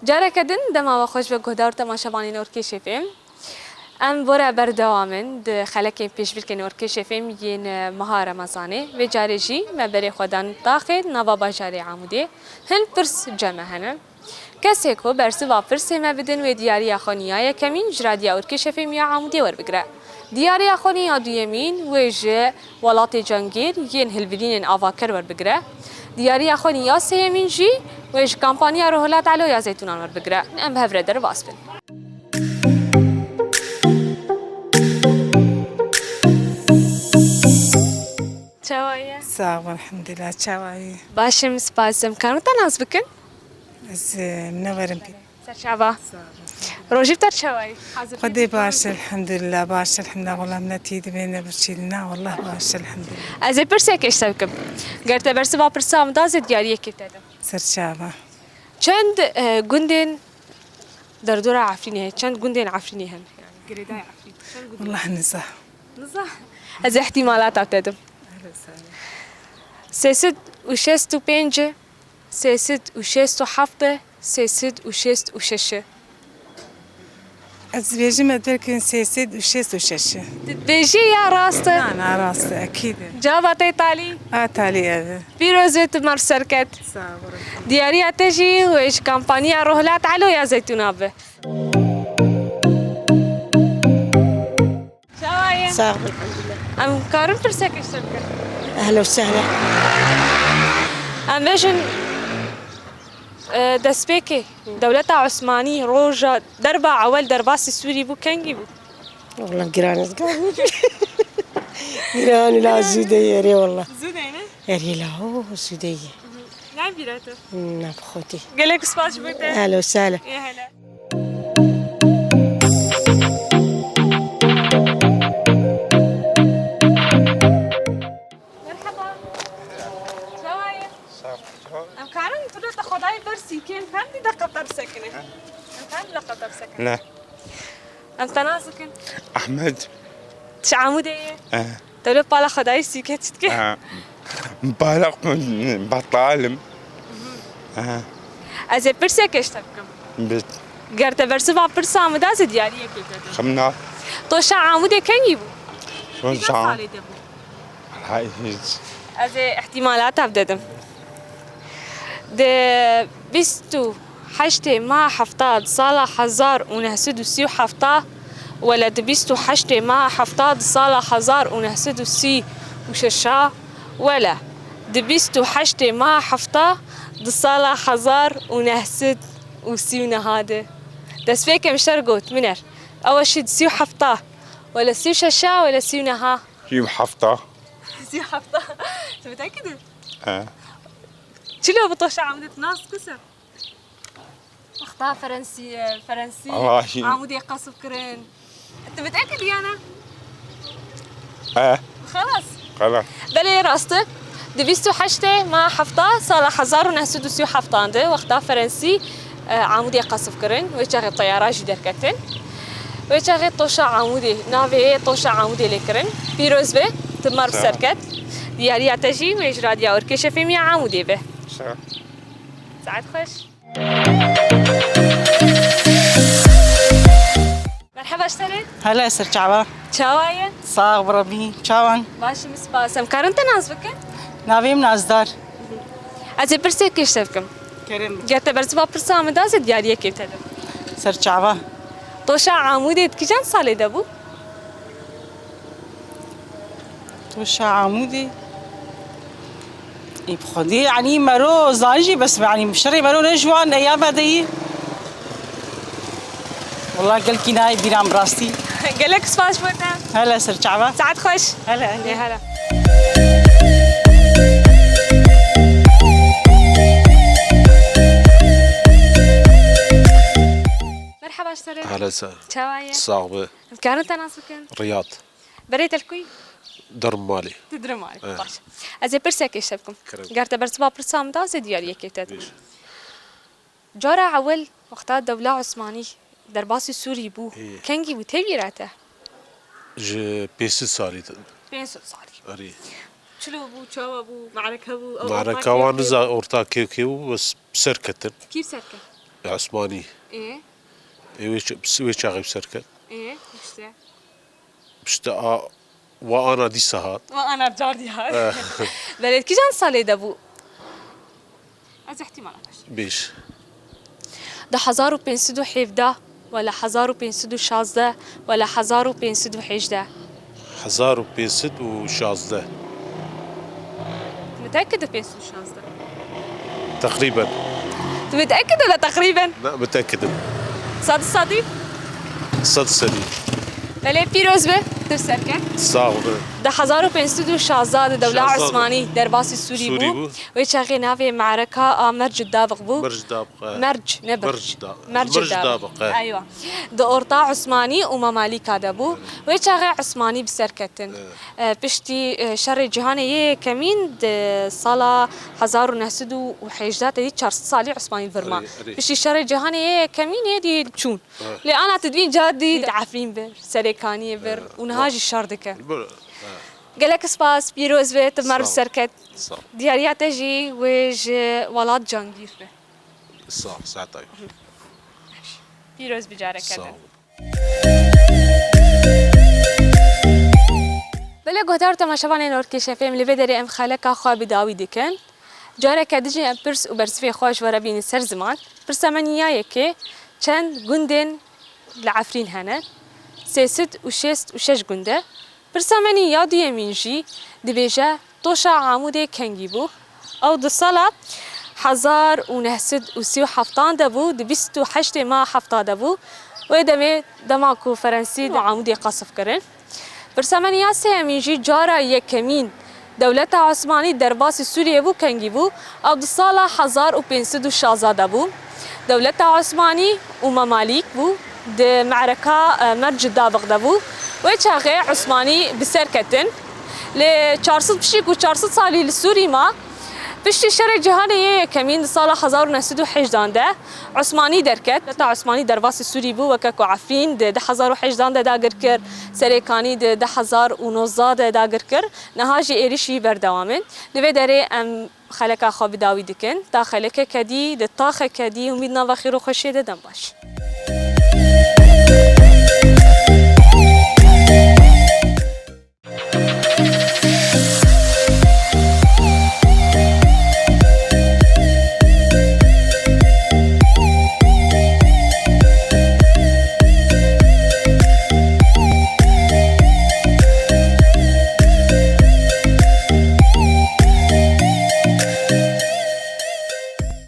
جارة كدن دما وخوش بگهدار تماشاوانی نورکی شفیم. ام برا بردوامن د خلکین پیش بیل که نورکی شفیم ین ماه رمضانه و جارجی مبری خودان داخل نوا باجاری عمودی هن پرس جمع هنن. کسی کو برسی و پرسی مبدن و دیاری خانیای کمین جرادی اورکی شفیم یا عمودی ور بگره. دیاری خانیا دویمین و ج ولات جنگیر ین هلبرین آواکر ور بگره. دیاری خانیا سیمین جی و ج کمپانیا روحلات علو یا زیتونان ور بگره. ام هفر در واسبن. چاویه؟ صعب الحمد لله چاویه. باشم سپاسم کارم تناس بکن؟ از نورم بی. سرچابا. روزی بتر چاویه؟ خدای باش الحمد لله باش الحمد لله والله منتیده بینه برچیدنا والله باش الحمد لله. از پرسه کشته بکم. گرت برسه با پرسه آمداز دیاری کی دادم. سرچابا. چند گندن در دور عفرینه چند گندن عفرینه هم. گریدای عفرین. والله نزه. نزه. از احتمالات دادم. سیصد و شست و پنج، سیصد و شست و هفت، سیصد و شست و شش. از بیجی مدرکن سیصد و شست و شش. بیجی یا راسته؟ نه راسته اکیده. جوابات ایتالی؟ ایتالیه. پیروزت مرسرکت. دیاری اتجی و ایش کمپانیا روحلات علو یا زیتونابه. شوایه؟ صعب الحمد لله. ام کارم پرسه کشته بکن. اهلا وسهلا. ام بيجن دسبيكي دولة عثماني روجا دربا عوال درباس سوري بو كنجي بو والله قران قران لا زودية ري والله زودينه ري لا هو زودية نعم بيراته نعم خوتي قالك سباش بيته اهلا وسهلا يا هلا مرحبا شوايه ام كارن تقول تاخذاي برسي كان فهمتي دقه قطر سكنه ام فهمت دقه قطر سكنه لا ام تناسكن أحمد تعامديه تقول بالا خداي سيكتك مبالغ بطالم از برسه کشتم بس گرت برسه با پرسه آمده از دیاری کشتم خمنا تو شعامده کنی بو شون شعام بو هاي هيك از احتمالات بدم ده بیستو حشت ما هفتاد سال 1937 ولا ده بیستو حشت ما هفتاد سال 1936 ولا ده بیستو حشت ما هفتاد سال 1930 هذا دس فيك مشتر قوت منر أول شيء سيو حفطة ولا سيو شاشة ولا سيو نها يوم حفطة سيو حفطة أنت متأكد؟ اه شلو بطوش عمودة ناس كسر أخطاء فرنسي الله شيء عمودي قصب كرين أنت متأكد يا أنا؟ اه خلاص بلي راسته دبيستو حشته ما حفطة صار 1937 عنده وقتها فرنسي عمودي قصف كرن ويشغل طيارة جدر كتن ويشغل طوشة عمودي نافي طوشة عمودي لكرن بيروز به تمر بسركت دياري تجي ويجرى ديا وركشة في مية عمودي به سعد خوش مرحبا اشتريت هلا سرچابا. چاوايه صعب ربي چاوان. باش مسباسم كارنت ناز بكن ناویم نازدار. از برسه کشته بکم کریم. گرت برسه با پرسه آمده از دیاریه که تدم سرچابا. توشا عمودت کی چند ساله ده بو؟ توشا عمودي بخدي يعني مرو زانجي بس يعني مشتري مرو نجوان ايام هذه والله قال كناي بيرام براستي قالك سباش بوتا هلا سرچابا. سعد خوش هلا يا هلا مرحبا اشتريت هلا وسهلا شوايه صعبة كانت تناسكن رياض بريت الكوي درب مالي تدري مالي باش از برسه کشتم گرت برسه با پرسه آمده از دیاریه که تدم جارا اول وقتها دولة عثماني درباسي سوري بو كنجي بو تبيراته ج بيسي صاري 500 صاري أري شلو بو تشوا بو معركة بو معركة وانزا أورتا كيو بس بسركتن كيف سركة؟ عثماني إيه بسوي شاغي بسركت إيه إشته بشتا وأنا دي سهات وأنا رجعتي هاد بلد كي جان صالي دبو از احتمال بيش ده 1517 ولا 1516 ولا 1518 حزار وبينسد وشازده متأكد 1516 تقريبا أنت متأكد ولا تقريبا؟ لا متأكد صادق صد سليم بله پیروز به تو سرکه صاغ ده 1516 دولة شازده. عثماني درباسي سوري سوري بو بو. ويشاغي نافي معركة مرج الدابق بو مرج دابق مرج نبرج مرج دابق ايوه ده اورطا عثماني ومماليك هذا بو ويشاغي عثماني بسركتن بشتي شر جهاني كمين ده صالة 1918 دي 400 صالي عثماني فرما أري. بشتي شر جهاني كمين يدي تشون لأنا تدوين جادي عفرين بر سريكاني بر ونهاجي الشر دكه قالك سباس بيروز بيت مر بسركت صح دياريا تجي وج ولاد جانجير به صح ساعتين بيروز بجارك صح كذا بله گهدار تماشاوان نورکی شفیم لی بدری ام خالق خواب داوی دکن جاره کدیجی ام پرس و برسفی خوش ورا بین سر زمان پرس منیایی که چند گندن لعفرین هنه سیست و شست و شش گنده پرس منیا دیه منجی دبیجه توشا عمود کنگی بو او دو سالا 1937 دبو دبیست و هشت ماه 70 دبو و دماکو فرانسی عمودی قصف کرن برسامانیا سیامینجی جارا یکمین دولت عثمانی درباس سوریه بو کنگی بو او دو سال 1516 بو دولت عثمانی و مماليك بو ده معركة مرج دابق دبو ويشاغي عثماني بسركتن ل 400 بشيك و 400 صالي لسوري ما بشتي شرع جهاني كمين صالة 1918 ده عثماني دركت تا عثماني درباس سوري بو وكاكو عفرين ده 1018 ده داگر كر سريكاني ده 1019 ده داگر كر نهاجي ايريشي بردوامن لوي داري ام خلقا خواب داوي دكن تا خلقا كدي ده طاخه كدي وميدنا وخير وخشي ده دم باش